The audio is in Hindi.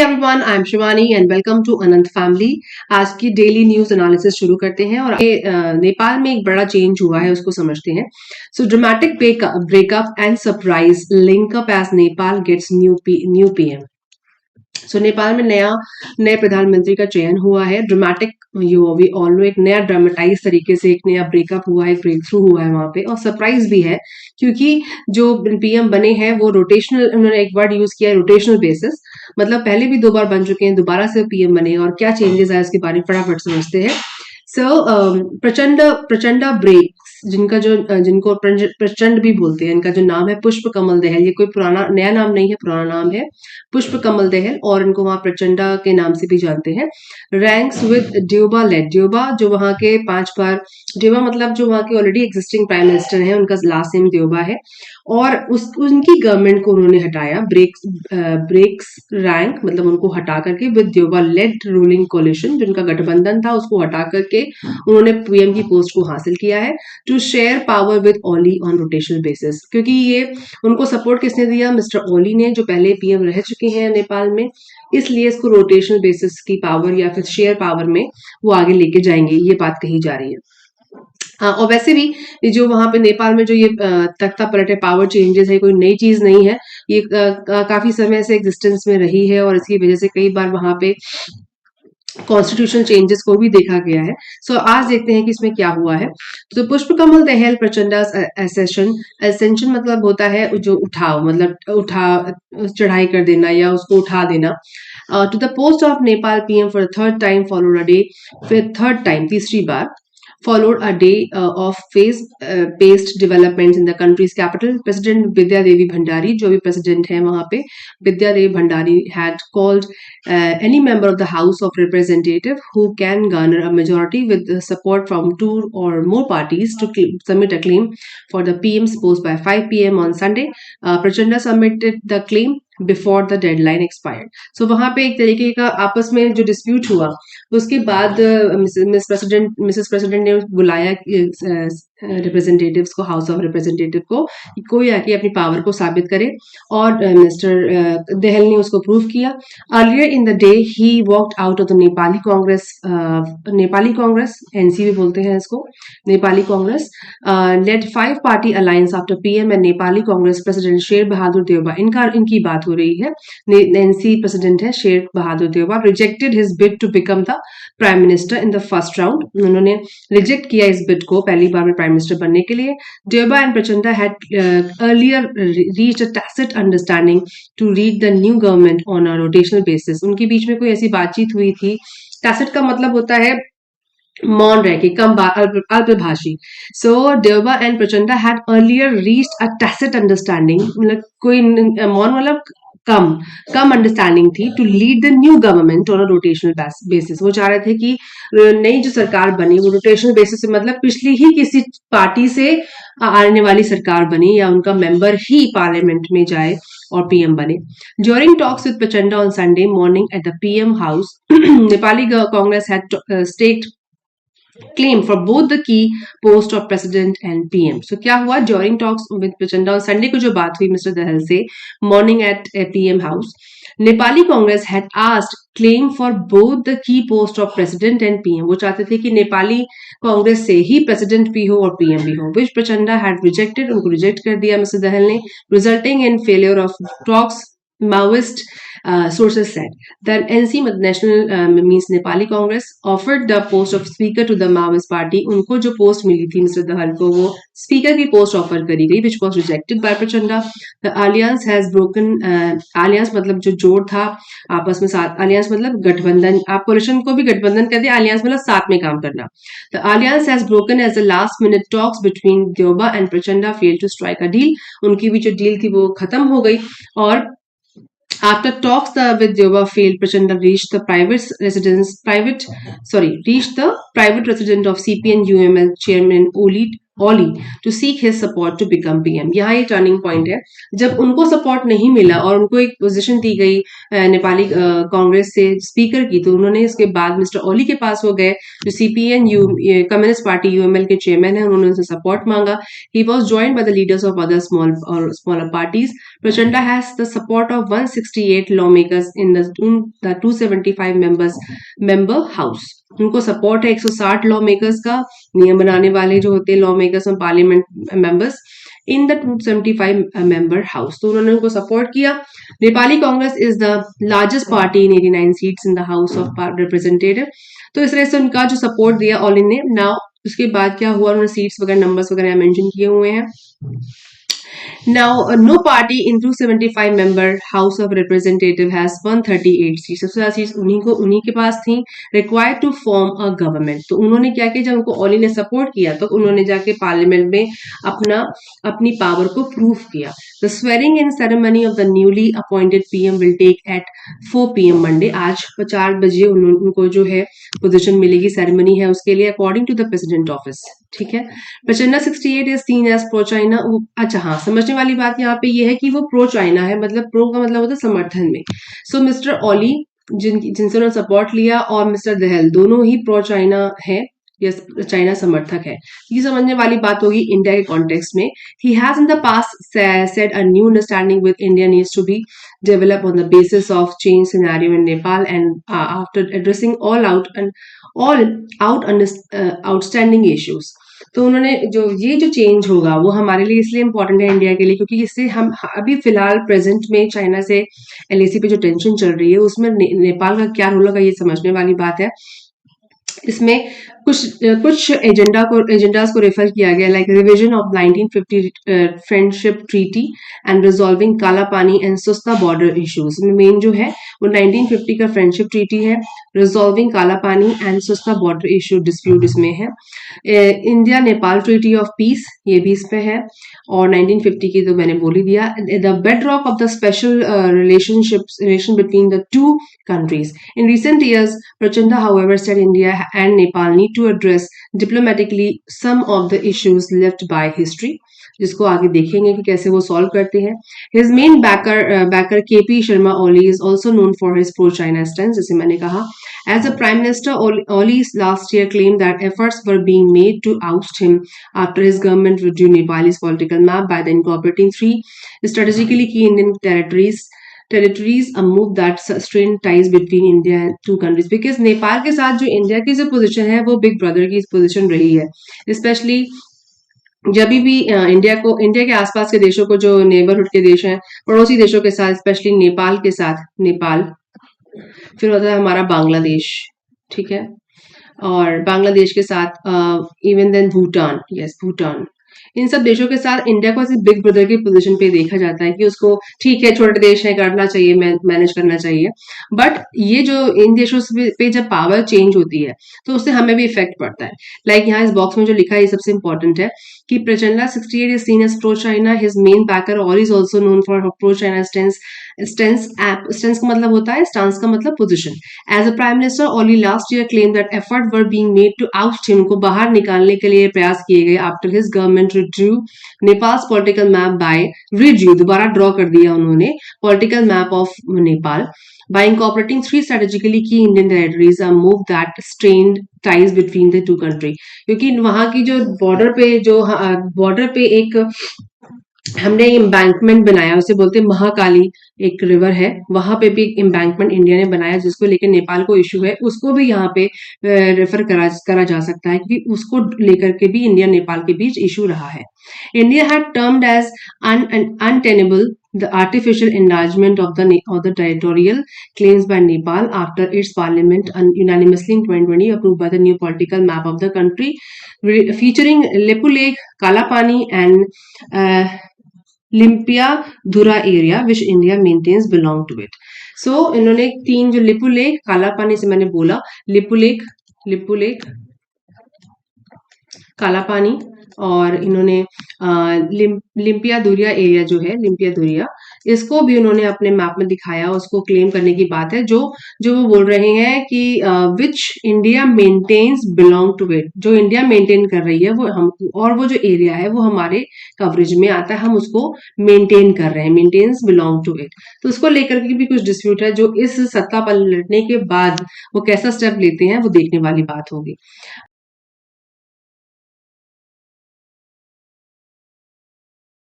Everyone, I am Shivani and welcome to Anant family. आज की डेली न्यूज एनालिसिस शुरू करते हैं और नेपाल में एक बड़ा चेंज हुआ है, उसको समझते हैं। So dramatic breakup and surprise linkup as Nepal gets new PM. So Nepal में नए प्रधानमंत्री का चयन हुआ है। ड्रामेटिक वी ऑल नो, एक नया ड्रामेटाइज तरीके से एक नया ब्रेकअप हुआ है, एक ब्रेक थ्रू हुआ है वहां पे, और सरप्राइज भी है क्योंकि जो पीएम बने हैं वो रोटेशनल, उन्होंने एक वर्ड यूज किया है, रोटेशनल बेसिस। मतलब पहले भी 2 बार बन चुके हैं, दोबारा से पीएम बने और क्या चेंजेस आए उसके बारे में फटाफट समझते हैं। सो प्रचंड ब्रेक्स, जिनको प्रचंड भी बोलते हैं, इनका जो नाम है पुष्प कमल दहल। ये कोई पुराना नया नाम नहीं है, पुराना नाम है पुष्प कमल दहल, और इनको वहां प्रचंडा के नाम से भी जानते हैं। रैंक्स विद ड्योबा लेड, ड्योबा जो वहां के 5 बार, ड्योबा मतलब जो वहां के ऑलरेडी एग्जिस्टिंग प्राइम मिनिस्टर हैं, उनका लास्ट नेम ड्योबा है, और उनकी गवर्नमेंट को उन्होंने हटाया। ब्रेक्स रैंक मतलब उनको हटा करके विद ड्योबा लेड रूलिंग कोलिशन, जिनका गठबंधन था उसको हटा करके उन्होंने पीएम की पोस्ट को हासिल किया है। To share power with Oli on rotational basis, क्योंकि ये उनको सपोर्ट किसने दिया? मिस्टर ओली ने, जो पहले पीएम रह चुके हैं नेपाल में, इसलिए इसको रोटेशनल बेसिस की पावर या फिर शेयर पावर में वो आगे लेके जाएंगे, ये बात कही जा रही है। और वैसे भी जो वहां पे नेपाल में जो ये तख्ता पलटे पावर चेंजेस है, कोई नई चीज नहीं है, ये काफी समय से एग्जिस्टेंस में रही है और इसकी वजह से कई बार वहां पे कॉन्स्टिट्यूशन चेंजेस को भी देखा गया है। सो आज देखते हैं कि इसमें क्या हुआ है। तो पुष्प कमल दहल प्रचंडा एसेंशन मतलब होता है जो उठाव, मतलब चढ़ाई कर देना या उसको उठा देना। To the post of Nepal PM for third time followed a day, फिर थर्ड टाइम तीसरी बार followed a day of phase-based developments in the country's capital. President Vidya Devi Bhandari, जो भी president है वहाँ पे, Vidya Devi Bhandari had called any member of the House of Representative who can garner a majority with the support from 2 or more parties to submit a claim for the PM's post by 5 p.m. on Sunday. Prachanda submitted the claim before the deadline expired. So वहां पे एक तरीके का आपस में जो डिस्प्यूट हुआ, उसके बाद मिसेस प्रेसिडेंट ने बुलाया रिप्रेजेंटेटिव्स को, हाउस ऑफ रिप्रेजेंटेटिव को, कोई आके अपनी पावर को साबित करे, और मिस्टर दहल ने उसको प्रूव किया। Earlier in the day he walked out of the Nepali Congress, NC भी बोलते हैं इसको, Nepali Congress, led 5 party alliance after PM and Nepali Congress president Sher Bahadur Deuba, इनकी बात हो रही है। एनसी प्रेसिडेंट है Sher Bahadur Deuba, rejected his bid to become the prime minister in the first round. उन्होंने रिजेक्ट किया इस बिड को पहली बार में प्राइम मिनिस्टर बनने के लिए। Deuba and Prachanda had earlier reached a tacit understanding to lead the new government on a rotational basis. उनके बीच में कोई ऐसी बातचीत हुई थी। टैसिट का मतलब होता है मौन रह के, कम अल्पभाषी। So Deuba and Prachanda had earlier reached a tacit understanding, मतलब कोई मौन मतलब कम अंडरस्टैंडिंग थी, to lead the new government on a rotational basis. वो चाह रहे थे कि नई जो सरकार बनी वो रोटेशनल बेसिस से, मतलब पिछली ही किसी पार्टी से आने वाली सरकार बनी या उनका मेंबर ही पार्लियामेंट में जाए और पीएम बने। During talks with Prachanda on Sunday morning at the PM house, Nepali Congress had stacked claim for both the key post of president and PM. So क्या हुआ? During talks with Prachanda on Sunday को जो बात हुई मिस्टर दहल से morning at PM house, Nepali Congress had asked claim for both the key post of president and PM. वो चाहते थे कि नेपाली कांग्रेस से ही प्रेसिडेंट भी हो और पीएम भी हो, which प्रचंडा had rejected, उनको रिजेक्ट कर दिया मिस्टर दहल ने, resulting in failure of talks. Maoist sources said that NC National means Nepali Congress offered the post of speaker to the Maoist party. उनको जो पोस्ट मिली थी मिस्टर दहल को, वो स्पीकर की पोस्ट ऑफर करी गई, which was rejected by Prachanda. The alliance has broken. alliance मतलब जो जोड़ था आपस में, साथ, alliance मतलब गठबंधन, आप कोalition को भी गठबंधन कहते हैं, alliance मतलब साथ में काम करना। The alliance has broken as the last minute talks between Deoba and Prachanda failed to strike a deal. उनकी भी जो डील थी वो खत्म हो गई, और after talks with Deoba failed, Prachanda reached the private residence of CPN UML chairman Oli Oli to seek his support to become PM. यहाँ ये टर्निंग पॉइंट है, जब उनको सपोर्ट नहीं मिला और उनको एक पोजीशन दी गई नेपाली कांग्रेस से स्पीकर की, तो उन्होंने इसके बाद मिस्टर ओली के पास वो गए, जो CPN you communist party UML के चेयरमैन है, उन्होंने उनसे सपोर्ट मांगा। He was joined by the leaders of other smaller parties. Prachanda has the support of 168 law makers in the 275 member house. उनको सपोर्ट है 160 लॉ मेकर्स का, नियम बनाने वाले जो होते हैं लॉ मेकर्स और parliament members, in the 275 member house. तो उन्होंने उनको सपोर्ट किया। Nepali Congress is the largest party in 89 seats in the house of representative. तो इस तरह से उनका जो सपोर्ट दिया ओली ने। नाउ उसके बाद क्या हुआ, उन्होंने सीट्स वगैरह नंबर्स वगैरह मेंशन किए हुए हैं। Now, no party in 275 member House of Representative has 138 seats. सबसे ज्यादा सीट्स उन्हीं के पास थी। Required to form a government. तो उन्होंने क्या किया, जब उनको ओली ने सपोर्ट किया तो उन्होंने जाके पार्लियामेंट में अपनी पावर को प्रूव किया। The swearing in ceremony of the newly appointed PM will take at 4 PM Monday. आज 4 बजे उनको जो है पोजीशन मिलेगी, सेरेमनी है उसके लिए, according to the president office. ठीक है। Prachanda 68 is seen as pro China. अच्छा हाँ, समझने वाली बात यहाँ पे ये है कि वो प्रो चाइना है, मतलब प्रो का मतलब होता है समर्थन में। सो मिस्टर ओली जिनसे उन्होंने सपोर्ट लिया और मिस्टर दहल दोनों ही प्रो चाइना है, यस चाइना समर्थक है। ये समझने वाली बात होगी इंडिया के कॉन्टेक्स्ट में। He has in the past said a new understanding with India needs to be developed on the basis of change scenario in Nepal, and after addressing all out outstanding issues। तो उन्होंने जो चेंज होगा वो हमारे लिए इसलिए इम्पोर्टेंट है इंडिया के लिए, क्योंकि इससे हम अभी फिलहाल प्रेजेंट में चाइना से एलएसी पे जो टेंशन चल रही है उसमें नेपाल का क्या रोल होगा, ये समझने वाली बात है। इसमें कुछ एजेंडास को रेफर किया गया, like revision of 1950 friendship treaty and resolving काला पानी and Susta border issues. Main जो है वो 1950 का फ्रेंडशिप ट्रीटी है, रिजॉल्विंग काला पानी and Susta border issue dispute इसमें है। India Nepal treaty of peace, ये भी इस पे है, और 1950 की तो मैंने बोल ही दिया। The bedrock of the special relation between the two countries. In recent years, Prachanda, however, said India and Nepal need to address diplomatically some of the issues left by history, जिसको आगे देखेंगे कि कैसे वो सॉल्व करते हैं। His main backer KP Sharma Oli is also known for his pro-China stance, जैसे मैंने कहा। As a Prime Minister, Oli last year claimed that efforts were being made to oust him after his government withdrew Nepal's political map by the incorporating 3 strategically key Indian territories, a move that strained ties between India and two countries, because Nepal के साथ जो इंडिया की जो पोजीशन है वो बिग ब्रदर की पोजीशन रही है। स्पेशली जब भी इंडिया के आसपास के देशों को, जो नेबरहुड के देश हैं, पड़ोसी देशों के साथ, स्पेशली नेपाल के साथ, नेपाल फिर होता है हमारा बांग्लादेश, ठीक है, और बांग्लादेश के साथ even then Bhutan, yes Bhutan, इन सब देशों के साथ इंडिया को ऐसे बिग ब्रदर की पोजीशन पे देखा जाता है कि उसको ठीक है, छोटे देश है, करना चाहिए, मैनेज करना चाहिए। बट ये जो इन देशों पे जब पावर चेंज होती है तो उससे हमें भी इफेक्ट पड़ता है। लाइक यहाँ इस बॉक्स में जो लिखा है ये सबसे इंपॉर्टेंट है कि Prachanda 68 is seen as pro China, his main backer और is also known for pro China stance. Stance का मतलब होता है, स्टांस का मतलब position. As a prime minister Oli last year claim that effort were being made to out him, को बाहर निकालने के लिए प्रयास किए गए after his government redrew Nepal's political map by redrew, दोबारा ड्रॉ कर दिया उन्होंने political map of Nepal by incorporating 3 strategically key Indian territories, a move that strained ties between the two countries। क्योंकि वहां की जो बॉर्डर पे एक हमने इम्बैंकमेंट बनाया, उसे बोलते हैं महाकाली, एक रिवर है, वहां पे भी एक इम्बैंकमेंट इंडिया ने बनाया जिसको लेकर नेपाल को इशू है, उसको भी यहाँ पे रेफर करा जा सकता है, क्योंकि उसको लेकर के भी इंडिया नेपाल के बीच इशू रहा है। India had termed as untenable the artificial enlargement of the territorial claims by Nepal after its parliament unanimously in 2020 approved by the new political map of the country, featuring Lepu Lake, Kalapani and Limpiya Dhura area which India maintains belong to it. So इन्होंने 3 जो लिपु लेक, काला पानी से मैंने बोला, लिपु लेक, काला पानी, और इन्होंने लिम्पिया धुरिया एरिया जो है, लिम्पिया धुरिया, इसको भी उन्होंने अपने मैप में दिखाया, उसको क्लेम करने की बात है। जो जो वो बोल रहे हैं कि which India maintains belong to it, जो इंडिया मेंटेन कर रही है वो हम, और वो जो एरिया है वो हमारे कवरेज में आता है, हम उसको मेंटेन कर रहे हैं, मेंटेन्स बिलोंग टू इट। तो उसको लेकर के भी कुछ डिस्प्यूट है, जो इस सत्ता पलटने के बाद वो कैसा स्टेप लेते हैं वो देखने वाली बात होगी।